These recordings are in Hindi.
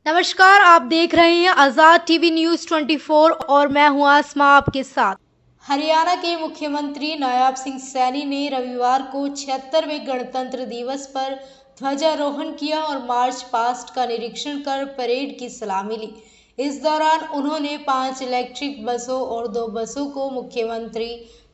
नमस्कार, आप देख रहे हैं आजाद टीवी न्यूज 24 और मैं हूं आसमा आपके साथ। हरियाणा के मुख्यमंत्री नायब सिंह सैनी ने रविवार को 76वें गणतंत्र दिवस पर ध्वजारोहण किया और मार्च पास्ट का निरीक्षण कर परेड की सलामी ली। इस दौरान उन्होंने 5 इलेक्ट्रिक बसों और 2 बसों को मुख्यमंत्री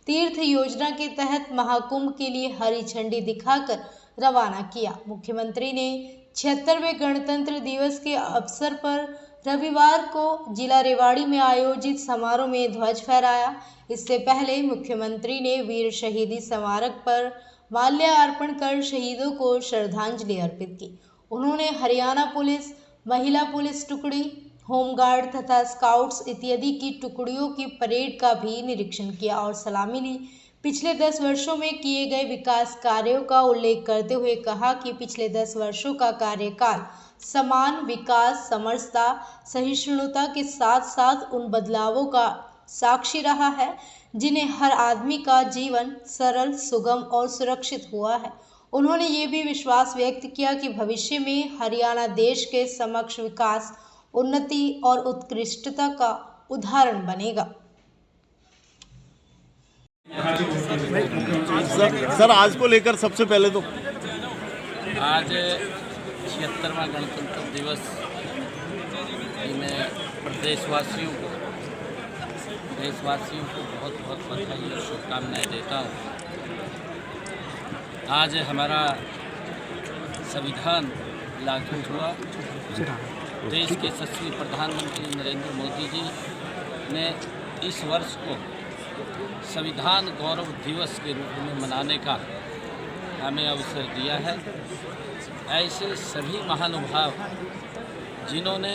तीर्थ योजना के तहत महाकुंभ के लिए हरी झंडी दिखाकर रवाना किया। मुख्यमंत्री ने 76वें गणतंत्र दिवस के अवसर पर रविवार को जिला रेवाड़ी में आयोजित समारोह में ध्वज फहराया। इससे पहले मुख्यमंत्री ने वीर शहीदी स्मारक पर माल्यार्पण कर शहीदों को श्रद्धांजलि अर्पित की। उन्होंने हरियाणा पुलिस, महिला पुलिस टुकड़ी, होमगार्ड तथा स्काउट्स इत्यादि की टुकड़ियों की परेड का भी निरीक्षण किया और सलामी ली। पिछले 10 वर्षों में किए गए विकास कार्यों का उल्लेख करते हुए कहा कि पिछले 10 वर्षों का कार्यकाल समान विकास, समरसता, सहिष्णुता के साथ साथ उन बदलावों का साक्षी रहा है जिन्हें हर आदमी का जीवन सरल, सुगम और सुरक्षित हुआ है। उन्होंने ये भी विश्वास व्यक्त किया कि भविष्य में हरियाणा देश के समक्ष विकास, उन्नति और उत्कृष्टता का उदाहरण बनेगा। सर आज को लेकर सबसे पहले तो आज 76वां गणतंत्र दिवस की मैं देशवासियों को बहुत बहुत बधाई और शुभकामनाएं देता हूँ। आज हमारा संविधान लागू हुआ। देश के यशस्वी प्रधानमंत्री नरेंद्र मोदी जी ने इस वर्ष को संविधान गौरव दिवस के रूप में मनाने का हमें अवसर दिया है। ऐसे सभी महानुभाव जिन्होंने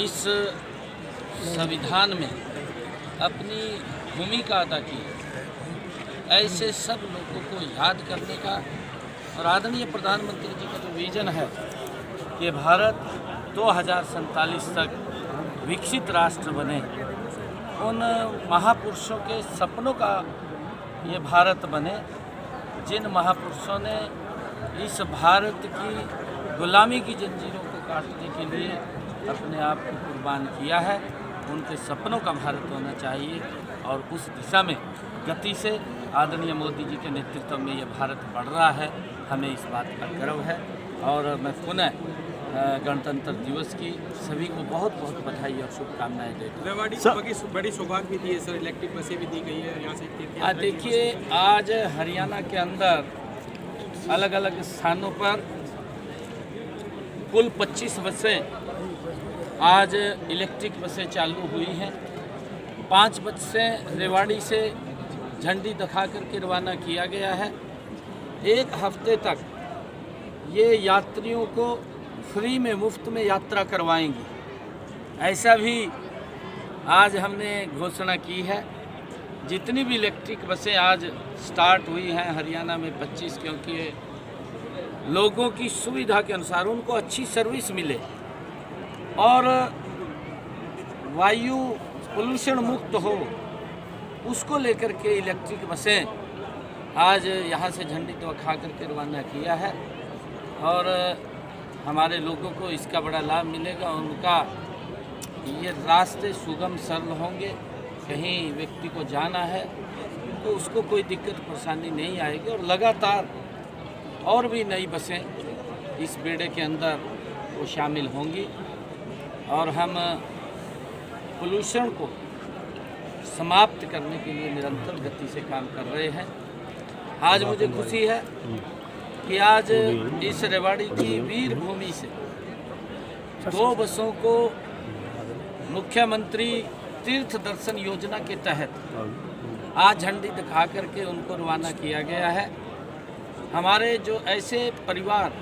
इस संविधान में अपनी भूमिका अदा की, ऐसे सब लोगों को याद करने का और आदरणीय प्रधानमंत्री जी का जो विजन है कि भारत 2047 तक विकसित राष्ट्र बने, उन महापुरुषों के सपनों का ये भारत बने जिन महापुरुषों ने इस भारत की गुलामी की जंजीरों को काटने के लिए अपने आप को कुर्बान किया है। उनके सपनों का भारत होना चाहिए और उस दिशा में गति से आदरणीय मोदी जी के नेतृत्व में ये भारत बढ़ रहा है। हमें इस बात का गर्व है और मैं पुनः गणतंत्र दिवस की सभी को बहुत बहुत बधाई और शुभकामनाएं देता हूँ। रेवाड़ी की बड़ी सौभाग्य भी दी है सर, इलेक्ट्रिक बसें भी दी गई है यहाँ से। देखिए, आज हरियाणा के अंदर अलग अलग स्थानों पर कुल 25 बसें आज इलेक्ट्रिक बसें चालू हुई हैं। 5 बसें रेवाड़ी से झंडी दिखा करके रवाना किया गया है। एक हफ्ते तक ये यात्रियों को फ्री में, मुफ्त में यात्रा करवाएंगी, ऐसा भी आज हमने घोषणा की है। जितनी भी इलेक्ट्रिक बसें आज स्टार्ट हुई हैं हरियाणा में 25, क्योंकि लोगों की सुविधा के अनुसार उनको अच्छी सर्विस मिले और वायु पोल्यूशन मुक्त हो, उसको लेकर के इलेक्ट्रिक बसें आज यहाँ से झंडी दिखा करके रवाना किया है और हमारे लोगों को इसका बड़ा लाभ मिलेगा। उनका ये रास्ते सुगम सरल होंगे। कहीं व्यक्ति को जाना है तो उसको कोई दिक्कत परेशानी नहीं आएगी और लगातार और भी नई बसें इस बेड़े के अंदर वो शामिल होंगी और हम पोल्यूशन को समाप्त करने के लिए निरंतर गति से काम कर रहे हैं। आज मुझे खुशी है कि आज इस रेवाड़ी की वीर भूमि से 2 बसों को मुख्यमंत्री तीर्थ दर्शन योजना के तहत आज झंडी दिखा करके उनको रवाना किया गया है। हमारे जो ऐसे परिवार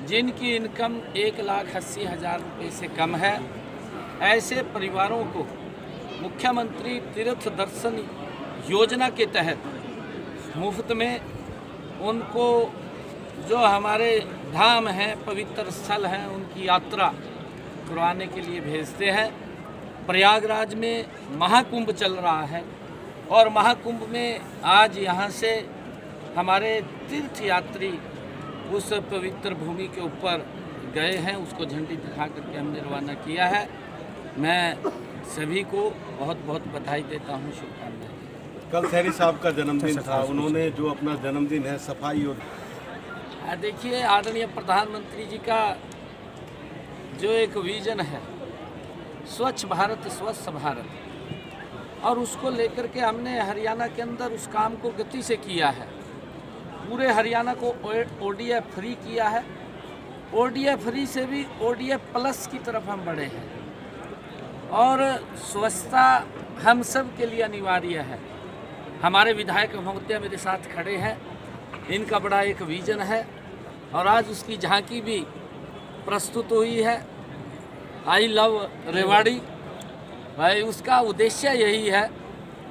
जिनकी इनकम 1,80,000 रुपये से कम है, ऐसे परिवारों को मुख्यमंत्री तीर्थ दर्शन योजना के तहत मुफ्त में उनको जो हमारे धाम हैं, पवित्र स्थल हैं, उनकी यात्रा करवाने के लिए भेजते हैं। प्रयागराज में महाकुंभ चल रहा है और महाकुंभ में आज यहाँ से हमारे तीर्थ यात्री उस पवित्र भूमि के ऊपर गए हैं उसको झंडी दिखा करके हमने रवाना किया है। मैं सभी को बहुत बहुत बधाई देता हूँ, शुभकामनाएं। कल शहरी साहब का जन्मदिन था, उन्होंने जो अपना जन्मदिन है सफाई और देखिए आदरणीय प्रधानमंत्री जी का जो एक विजन है स्वच्छ भारत स्वस्थ भारत, और उसको लेकर के हमने हरियाणा के अंदर उस काम को गति से किया है। पूरे हरियाणा को ODF फ्री किया है। ODF फ्री से भी ODF प्लस की तरफ हम बढ़े हैं, और स्वच्छता हम सब के लिए अनिवार्य है। हमारे विधायक महोदय मेरे साथ खड़े हैं, इनका बड़ा एक विजन है और आज उसकी झांकी भी प्रस्तुत हुई है, आई लव रेवाड़ी। भाई उसका उद्देश्य यही है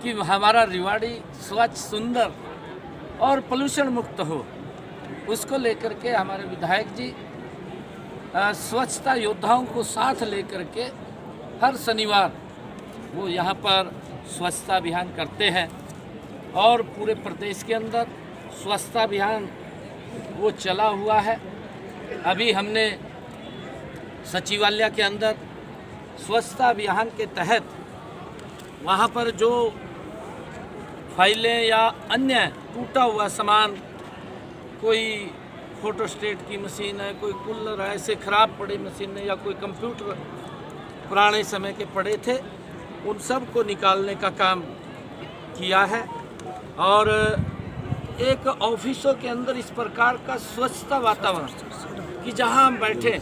कि हमारा रेवाड़ी स्वच्छ सुंदर और पोल्यूशन मुक्त हो। उसको लेकर के हमारे विधायक जी स्वच्छता योद्धाओं को साथ लेकर के हर शनिवार वो यहाँ पर स्वच्छता अभियान करते हैं, और पूरे प्रदेश के अंदर स्वच्छता अभियान वो चला हुआ है। अभी हमने सचिवालय के अंदर स्वच्छता अभियान के तहत वहाँ पर जो फाइलें या अन्य टूटा हुआ सामान, कोई फोटोस्टेट की मशीन है, कोई कूलर है, ऐसे ख़राब पड़े मशीन है, या कोई कंप्यूटर पुराने समय के पड़े थे, उन सब को निकालने का काम किया है। और एक ऑफिसों के अंदर इस प्रकार का स्वच्छता वातावरण कि जहां हम बैठे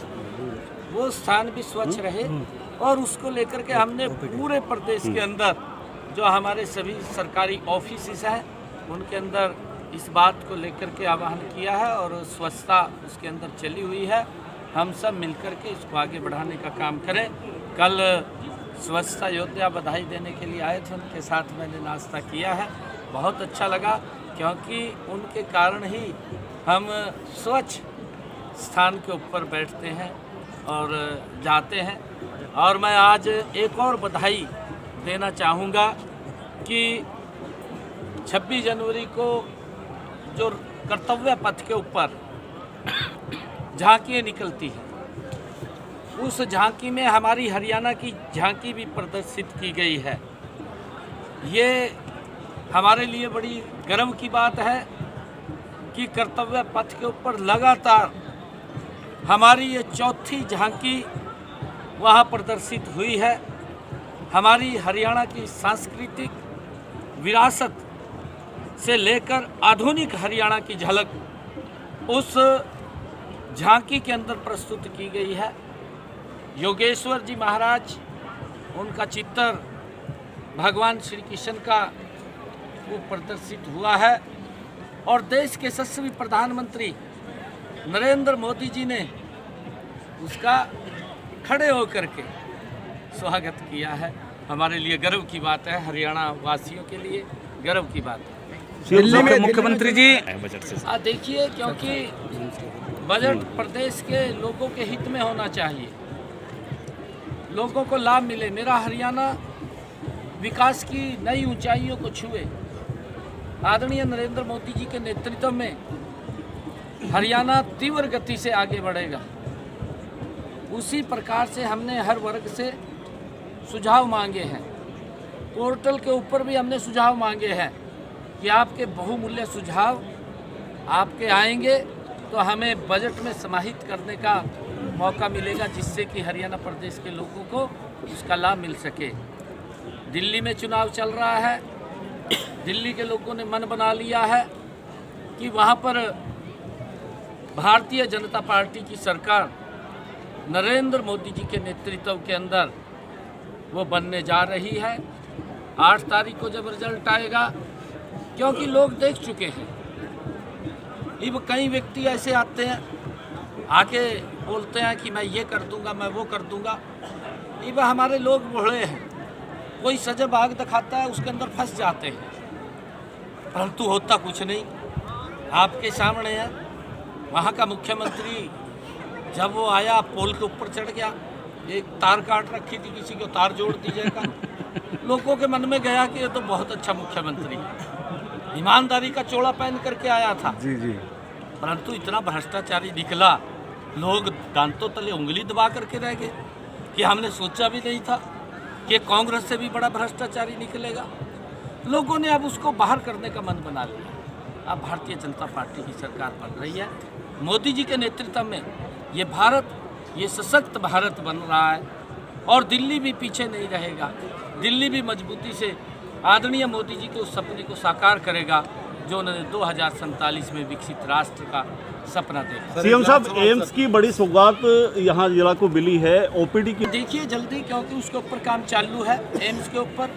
वो स्थान भी स्वच्छ रहे, और उसको लेकर के हमने पूरे प्रदेश के अंदर जो हमारे सभी सरकारी ऑफिस हैं उनके अंदर इस बात को लेकर के आह्वान किया है, और स्वच्छता उसके अंदर चली हुई है। हम सब मिलकर के इसको आगे बढ़ाने का काम करें। कल स्वच्छता योद्धा बधाई देने के लिए आए थे, उनके साथ मैंने नाश्ता किया है, बहुत अच्छा लगा, क्योंकि उनके कारण ही हम स्वच्छ स्थान के ऊपर बैठते हैं और जाते हैं। और मैं आज एक और बधाई देना चाहूँगा कि 26 जनवरी को जो कर्तव्य पथ के ऊपर झांकियाँ निकलती हैं, उस झांकी में हमारी हरियाणा की झांकी भी प्रदर्शित की गई है। ये हमारे लिए बड़ी गर्व की बात है कि कर्तव्य पथ के ऊपर लगातार हमारी ये चौथी झांकी वहाँ प्रदर्शित हुई है। हमारी हरियाणा की सांस्कृतिक विरासत से लेकर आधुनिक हरियाणा की झलक उस झांकी के अंदर प्रस्तुत की गई है। योगेश्वर जी महाराज, उनका चित्र भगवान श्री कृष्ण का वो प्रदर्शित हुआ है, और देश के यशस्वी प्रधानमंत्री नरेंद्र मोदी जी ने उसका खड़े होकर के स्वागत किया है। हमारे लिए गर्व की बात है, हरियाणा वासियों के लिए गर्व की बात है। दिल्ली में मुख्यमंत्री जी देखिए, क्योंकि बजट प्रदेश के लोगों के हित में होना चाहिए, लोगों को लाभ मिले, मेरा हरियाणा विकास की नई ऊंचाइयों को छुए। आदरणीय नरेंद्र मोदी जी के नेतृत्व में हरियाणा तीव्र गति से आगे बढ़ेगा। उसी प्रकार से हमने हर वर्ग से सुझाव मांगे हैं, पोर्टल के ऊपर भी हमने सुझाव मांगे हैं कि आपके बहुमूल्य सुझाव आपके आएंगे तो हमें बजट में समाहित करने का मौका मिलेगा, जिससे कि हरियाणा प्रदेश के लोगों को उसका लाभ मिल सके। दिल्ली में चुनाव चल रहा है, दिल्ली के लोगों ने मन बना लिया है कि वहाँ पर भारतीय जनता पार्टी की सरकार नरेंद्र मोदी जी के नेतृत्व के अंदर वो बनने जा रही है। 8 तारीख को जब रिजल्ट आएगा, क्योंकि लोग देख चुके हैं, अब कई व्यक्ति ऐसे आते हैं, आके बोलते हैं कि मैं ये कर दूंगा, मैं वो कर दूंगा। अब हमारे लोग बूढ़े हैं, कोई सजा बाग दिखाता है, उसके अंदर फंस जाते हैं, परंतु होता कुछ नहीं। आपके सामने है, वहाँ का मुख्यमंत्री जब वो आया पोल के ऊपर चढ़ गया, एक तार काट रखी थी, किसी को तार जोड़ दीजिएगा। लोगों के मन में गया कि ये तो बहुत अच्छा मुख्यमंत्री है, ईमानदारी का चोला पहन करके आया था। जी जी। परंतु इतना भ्रष्टाचारी निकला लोग दांतों तले उंगली दबा करके रह गए कि हमने सोचा भी नहीं था कि कांग्रेस से भी बड़ा भ्रष्टाचारी निकलेगा। लोगों ने अब उसको बाहर करने का मन बना लिया। अब भारतीय जनता पार्टी की सरकार बन रही है, मोदी जी के नेतृत्व में ये भारत, ये सशक्त भारत बन रहा है और दिल्ली भी पीछे नहीं रहेगा। दिल्ली भी मजबूती से आदरणीय मोदी जी के उस सपने को साकार करेगा जो उन्होंने 2047 में विकसित राष्ट्र का सपना देखा। सीएम साहब, एम्स की बड़ी सौगात यहाँ जिला को मिली है, ओपीडी की देखिए जल्दी, क्योंकि उसके ऊपर काम चालू है एम्स के ऊपर,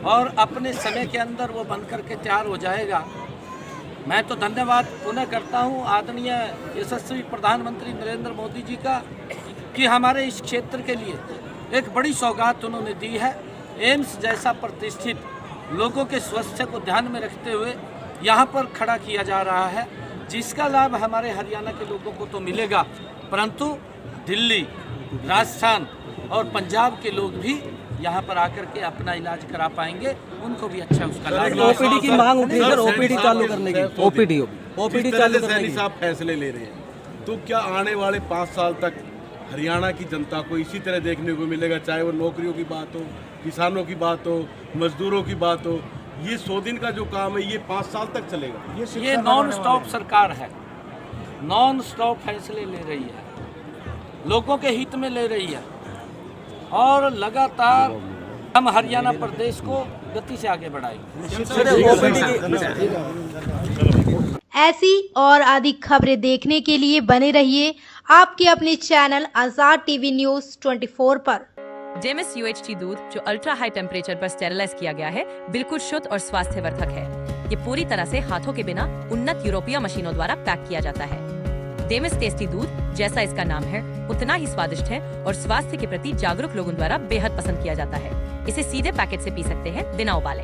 और अपने समय के अंदर वो बन करके तैयार हो जाएगा। मैं तो धन्यवाद पुनः करता हूँ आदरणीय यशस्वी प्रधानमंत्री नरेंद्र मोदी जी का कि हमारे इस क्षेत्र के लिए एक बड़ी सौगात उन्होंने दी है। एम्स जैसा प्रतिष्ठित, लोगों के स्वास्थ्य को ध्यान में रखते हुए यहाँ पर खड़ा किया जा रहा है, जिसका लाभ हमारे हरियाणा के लोगों को तो मिलेगा, परंतु दिल्ली, राजस्थान और पंजाब के लोग भी यहाँ पर आकर के अपना इलाज करा पाएंगे, उनको भी अच्छा उसका लाभ मिलेगा। ओपीडी की मांग उठी है, ओपीडी चालू करने की, ओपीडी चालू करने की साहब फैसले ले रहे हैं, तो क्या आने वाले 5 साल तक हरियाणा की जनता को इसी तरह देखने को मिलेगा? चाहे वो नौकरियों की बात हो, किसानों की बात हो, मजदूरों की बात हो, ये 100 दिन का जो काम है ये 5 साल तक चलेगा। ये नॉन स्टॉप सरकार है, नॉन स्टॉप फैसले ले रही है, लोगों के हित में ले रही है और लगातार हम हरियाणा प्रदेश को गति से आगे बढ़ाएंगे। ऐसी और अधिक खबरें देखने के लिए बने रहिए आपके अपने चैनल आजाद टीवी न्यूज 24 पर। डेमिस UHT दूध जो अल्ट्रा हाई टेम्परेचर पर स्टेरिलाइज किया गया है, बिल्कुल शुद्ध और स्वास्थ्यवर्धक है। ये पूरी तरह से हाथों के बिना उन्नत यूरोपीय मशीनों द्वारा पैक किया जाता है। डेमिस टेस्टी दूध, जैसा इसका नाम है, उतना ही स्वादिष्ट है और स्वास्थ्य के प्रति जागरूक लोगों द्वारा बेहद पसंद किया जाता है। इसे सीधे पैकेट से पी सकते हैं बिना उबाले।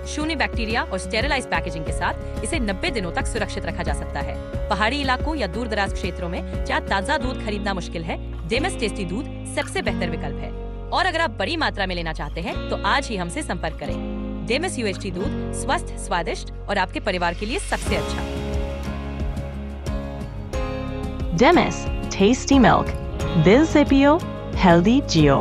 शून्य बैक्टीरिया और स्टेरिलाइज पैकेजिंग के साथ इसे 90 दिनों तक सुरक्षित रखा जा सकता है। पहाड़ी इलाकों या दूर दराज क्षेत्रों में जहाँ ताज़ा दूध खरीदना मुश्किल है, डेमिस टेस्टी दूध सबसे बेहतर विकल्प है। और अगर आप बड़ी मात्रा में लेना चाहते हैं तो आज ही हमसे संपर्क करें। डेमिस UHT दूध स्वस्थ, स्वादिष्ट और आपके परिवार के लिए सबसे अच्छा। Demis, tasty milk. Bill Zipio, healthy Geo.